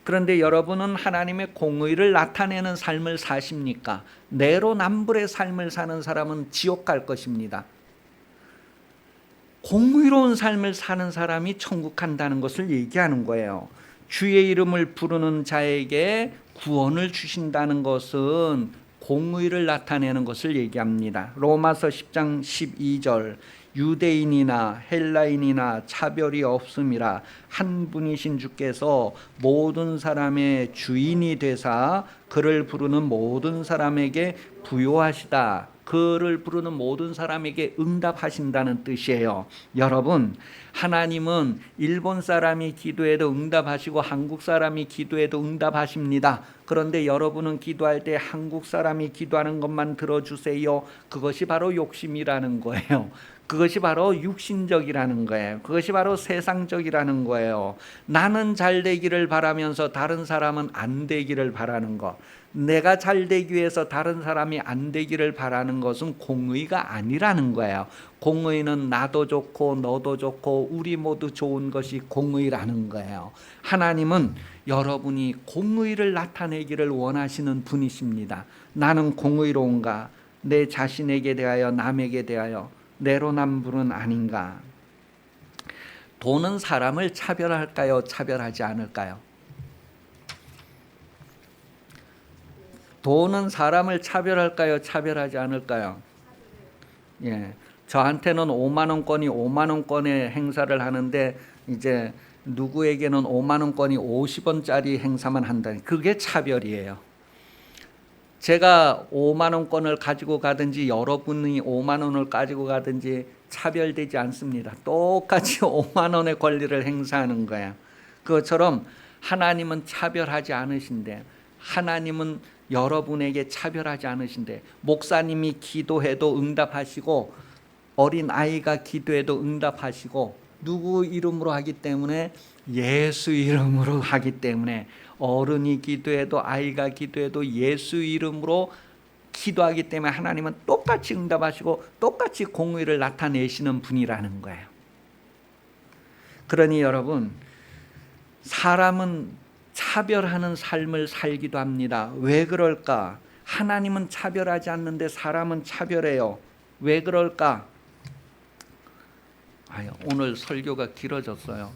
S1: 그런데 여러분은 하나님의 공의를 나타내는 삶을 사십니까? 내로남불의 삶을 사는 사람은 지옥 갈 것입니다. 공의로운 삶을 사는 사람이 천국 간다는 것을 얘기하는 거예요. 주의 이름을 부르는 자에게 구원을 주신다는 것은 공의를 나타내는 것을 얘기합니다. 로마서 10장 12절, 유대인이나 헬라인이나 차별이 없음이라 한 분이신 주께서 모든 사람의 주인이 되사 그를 부르는 모든 사람에게 부요하시다. 그를 부르는 모든 사람에게 응답하신다는 뜻이에요. 여러분, 하나님은 일본 사람이 기도해도 응답하시고 한국 사람이 기도해도 응답하십니다. 그런데 여러분은 기도할 때 한국 사람이 기도하는 것만 들어주세요. 그것이 바로 욕심이라는 거예요. 그것이 바로 육신적이라는 거예요. 그것이 바로 세상적이라는 거예요. 나는 잘 되기를 바라면서 다른 사람은 안 되기를 바라는 것. 내가 잘 되기 위해서 다른 사람이 안 되기를 바라는 것은 공의가 아니라는 거예요. 공의는 나도 좋고 너도 좋고 우리 모두 좋은 것이 공의라는 거예요. 하나님은 여러분이 공의를 나타내기를 원하시는 분이십니다. 나는 공의로운가? 내 자신에게 대하여 남에게 대하여 내로남불은 아닌가? 돈은 사람을 차별할까요? 차별하지 않을까요? 돈은 사람을 차별할까요? 차별하지 않을까요? 예, 저한테는 5만 원권이 5만 원권의 행사를 하는데 이제 누구에게는 5만 원권이 50원짜리 행사만 한다니 그게 차별이에요. 제가 5만 원권을 가지고 가든지 여러분이 5만 원을 가지고 가든지 차별되지 않습니다. 똑같이 5만 원의 권리를 행사하는 거야. 그것처럼 하나님은 차별하지 않으신데, 하나님은 여러분에게 차별하지 않으신데, 목사님이 기도해도 응답하시고 어린 아이가 기도해도 응답하시고, 누구 이름으로 하기 때문에? 예수 이름으로 하기 때문에 어른이 기도해도 아이가 기도해도 예수 이름으로 기도하기 때문에 하나님은 똑같이 응답하시고 똑같이 공의를 나타내시는 분이라는 거예요. 그러니 여러분, 사람은 차별하는 삶을 살기도 합니다. 왜 그럴까? 하나님은 차별하지 않는데 사람은 차별해요. 왜 그럴까? 오늘 설교가 길어졌어요.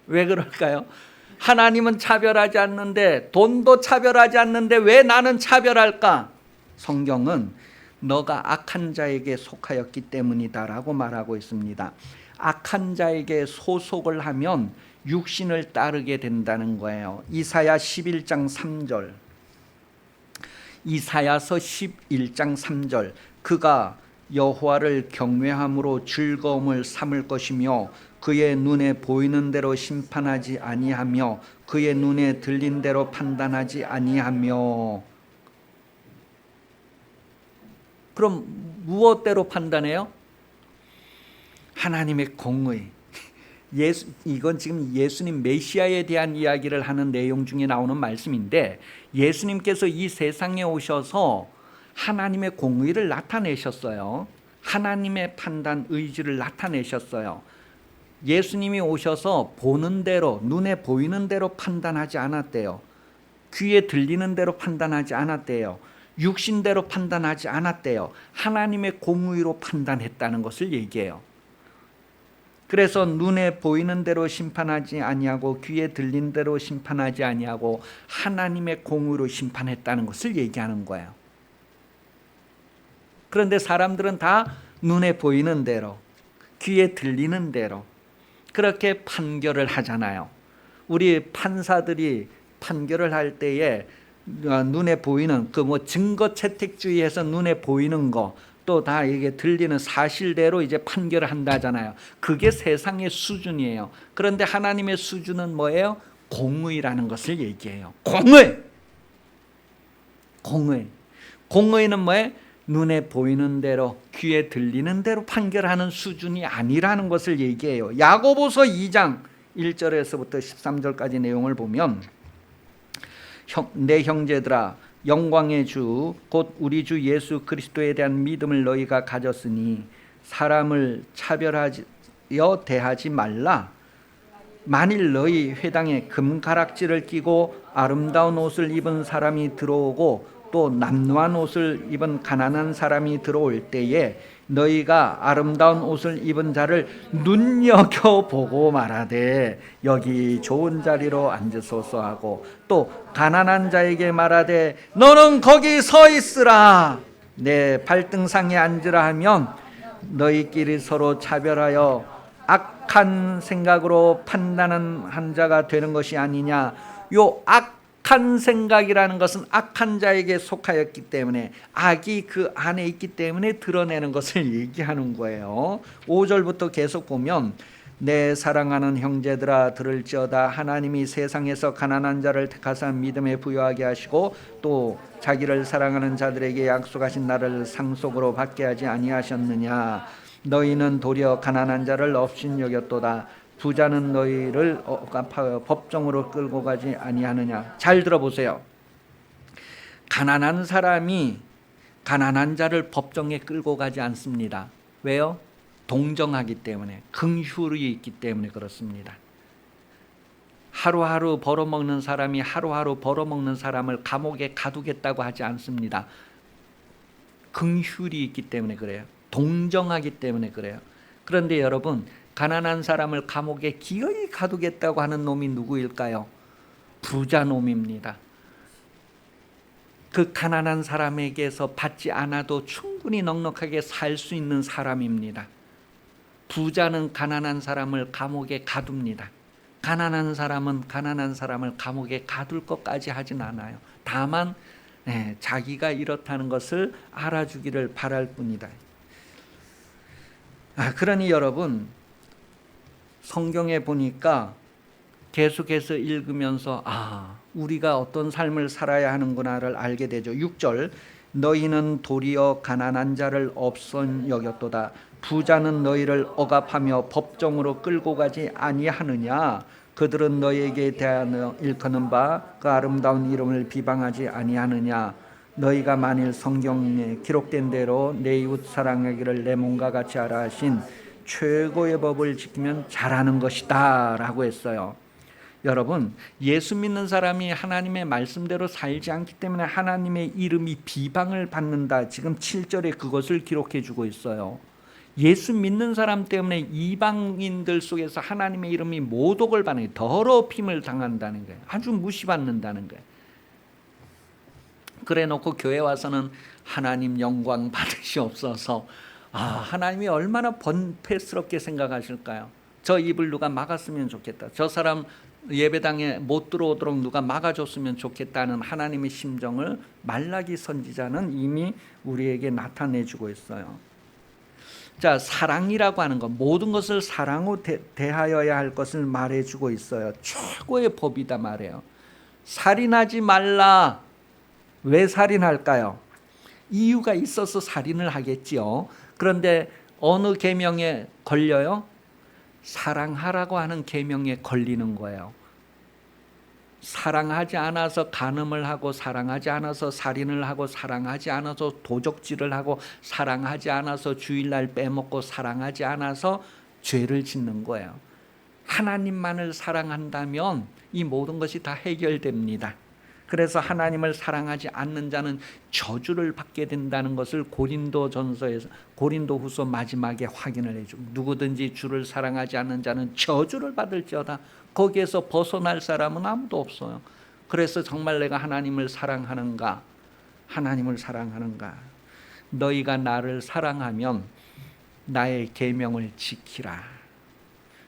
S1: 왜 그럴까요? 하나님은 차별하지 않는데, 돈도 차별하지 않는데 왜 나는 차별할까? 성경은 너가 악한 자에게 속하였기 때문이다라고 말하고 있습니다. 악한 자에게 소속을 하면 육신을 따르게 된다는 거예요. 이사야 11장 3절, 이사야서 11장 3절, 그가 여호와를 경외함으로 즐거움을 삼을 것이며 그의 눈에 보이는 대로 심판하지 아니하며 그의 눈에 들린 대로 판단하지 아니하며. 그럼 무엇대로 판단해요? 하나님의 공의. 이건 지금 예수님 메시아에 대한 이야기를 하는 내용 중에 나오는 말씀인데, 예수님께서 이 세상에 오셔서 하나님의 공의를 나타내셨어요. 하나님의 판단 의지를 나타내셨어요. 예수님이 오셔서 보는 대로, 눈에 보이는 대로 판단하지 않았대요. 귀에 들리는 대로 판단하지 않았대요. 육신대로 판단하지 않았대요. 하나님의 공의로 판단했다는 것을 얘기해요. 그래서 눈에 보이는 대로 심판하지 아니하고 귀에 들린 대로 심판하지 아니하고 하나님의 공의로 심판했다는 것을 얘기하는 거예요. 그런데 사람들은 다 눈에 보이는 대로, 귀에 들리는 대로 그렇게 판결을 하잖아요. 우리 판사들이 판결을 할 때에 눈에 보이는 그 증거 채택주의에서 눈에 보이는 거 또 다 이게 들리는 사실대로 이제 판결을 한다잖아요. 그게 세상의 수준이에요. 그런데 하나님의 수준은 뭐예요? 공의라는 것을 얘기해요. 공의. 공의는 뭐예요? 눈에 보이는 대로 귀에 들리는 대로 판결하는 수준이 아니라는 것을 얘기해요. 야고보서 2장 1절에서부터 13절까지 내용을 보면 내 형제들아 영광의 주 곧 우리 주 예수 그리스도에 대한 믿음을 너희가 가졌으니 사람을 차별하여 대하지 말라. 만일 너희 회당에 금가락지를 끼고 아름다운 옷을 입은 사람이 들어오고 또 남루한 옷을 입은 가난한 사람이 들어올 때에 너희가 아름다운 옷을 입은 자를 눈여겨보고 말하되 여기 좋은 자리로 앉으소서 하고 또 가난한 자에게 말하되 너는 거기 서 있으라 내 발등상에 앉으라 하면 너희끼리 서로 차별하여 악한 생각으로 판단한 자가 되는 것이 아니냐. 요 악한 생각이라는 것은 악한 자에게 속하였기 때문에 악이 그 안에 있기 때문에 드러내는 것을 얘기하는 거예요. 5절부터 계속 보면 내 사랑하는 형제들아 들을지어다 하나님이 세상에서 가난한 자를 택하사 믿음에 부여하게 하시고 또 자기를 사랑하는 자들에게 약속하신 날을 상속으로 받게 하지 아니하셨느냐. 너희는 도리어 가난한 자를 업신여겼도다. 부자는 너희를 억압하여 법정으로 끌고 가지 아니하느냐. 잘 들어보세요. 가난한 사람이 가난한 자를 법정에 끌고 가지 않습니다. 왜요? 동정하기 때문에, 긍휼이 있기 때문에 그렇습니다. 하루하루 벌어먹는 사람이 하루하루 벌어먹는 사람을 감옥에 가두겠다고 하지 않습니다. 긍휼이 있기 때문에 그래요. 동정하기 때문에 그래요. 그런데 여러분, 가난한 사람을 감옥에 기어이 가두겠다고 하는 놈이 누구일까요? 부자 놈입니다. 그 가난한 사람에게서 받지 않아도 충분히 넉넉하게 살 수 있는 사람입니다. 부자는 가난한 사람을 감옥에 가둡니다. 가난한 사람은 가난한 사람을 감옥에 가둘 것까지 하진 않아요. 다만 자기가 이렇다는 것을 알아주기를 바랄 뿐이다. 그러니 여러분, 성경에 보니까 계속해서 읽으면서 우리가 어떤 삶을 살아야 하는구나를 알게 되죠. 6절 너희는 도리어 가난한 자를 업손 여겼도다. 부자는 너희를 억압하며 법정으로 끌고 가지 아니하느냐. 그들은 너희에게 대하여 일컫는 바 그 아름다운 이름을 비방하지 아니하느냐. 너희가 만일 성경에 기록된 대로 내 이웃 사랑하기를 내 몸과 같이 하라 하신 최고의 법을 지키면 잘하는 것이다 라고 했어요. 여러분, 예수 믿는 사람이 하나님의 말씀대로 살지 않기 때문에 하나님의 이름이 비방을 받는다. 지금 7절에 그것을 기록해 주고 있어요. 예수 믿는 사람 때문에 이방인들 속에서 하나님의 이름이 모독을 받는, 더럽힘을 당한다는 거예요. 아주 무시받는다는 거예요. 그래 놓고 교회 와서는 하나님 영광 받으시옵소서. 하나님이 얼마나 번패스럽게 생각하실까요? 저 입을 누가 막았으면 좋겠다. 저 사람 예배당에 못 들어오도록 누가 막아줬으면 좋겠다는 하나님의 심정을 말라기 선지자는 이미 우리에게 나타내주고 있어요. 자, 사랑이라고 하는 것, 모든 것을 사랑으로 대하여야 할 것을 말해주고 있어요. 최고의 법이다 말해요. 살인하지 말라. 왜 살인할까요? 이유가 있어서 살인을 하겠지요. 그런데 어느 계명에 걸려요? 사랑하라고 하는 계명에 걸리는 거예요. 사랑하지 않아서 간음을 하고, 사랑하지 않아서 살인을 하고, 사랑하지 않아서 도적질을 하고, 사랑하지 않아서 주일날 빼먹고, 사랑하지 않아서 죄를 짓는 거예요. 하나님만을 사랑한다면 이 모든 것이 다 해결됩니다. 그래서 하나님을 사랑하지 않는 자는 저주를 받게 된다는 것을 고린도후서 마지막에 확인을 해주고, 누구든지 주를 사랑하지 않는 자는 저주를 받을지어다. 거기에서 벗어날 사람은 아무도 없어요. 그래서 정말 내가 하나님을 사랑하는가? 하나님을 사랑하는가? 너희가 나를 사랑하면 나의 계명을 지키라.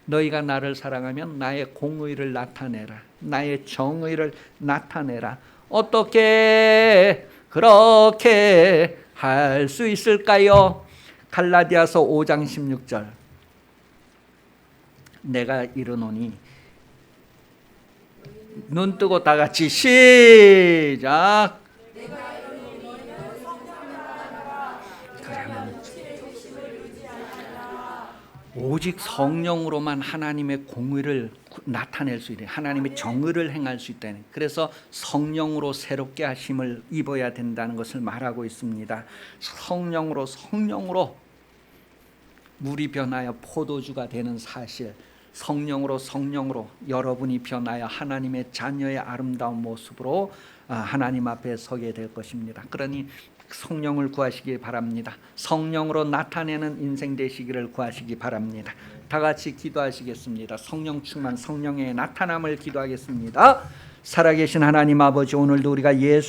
S1: 너희가 나를 사랑하면 나의 공의를 나타내라. 나의 정의를 나타내라. 어떻게 그렇게 할 수 있을까요? 갈라디아서 5장 16절 내가 이르노니, 눈 뜨고 다 같이 시작. 오직 성령으로만 하나님의 공의를 나타낼 수 있는, 하나님의 정의를 행할 수 있다는, 그래서 성령으로 새롭게 하심을 입어야 된다는 것을 말하고 있습니다. 성령으로 물이 변하여 포도주가 되는 사실, 성령으로 여러분이 변하여 하나님의 자녀의 아름다운 모습으로 하나님 앞에 서게 될 것입니다. 그러니 성령을 구하시기 바랍니다. 성령으로 나타내는 인생 되시기를 구하시기 바랍니다. 다 같이 기도하시겠습니다. 성령 충만, 성령의 나타남을 기도하겠습니다. 살아계신 하나님 아버지, 오늘도 우리가 예수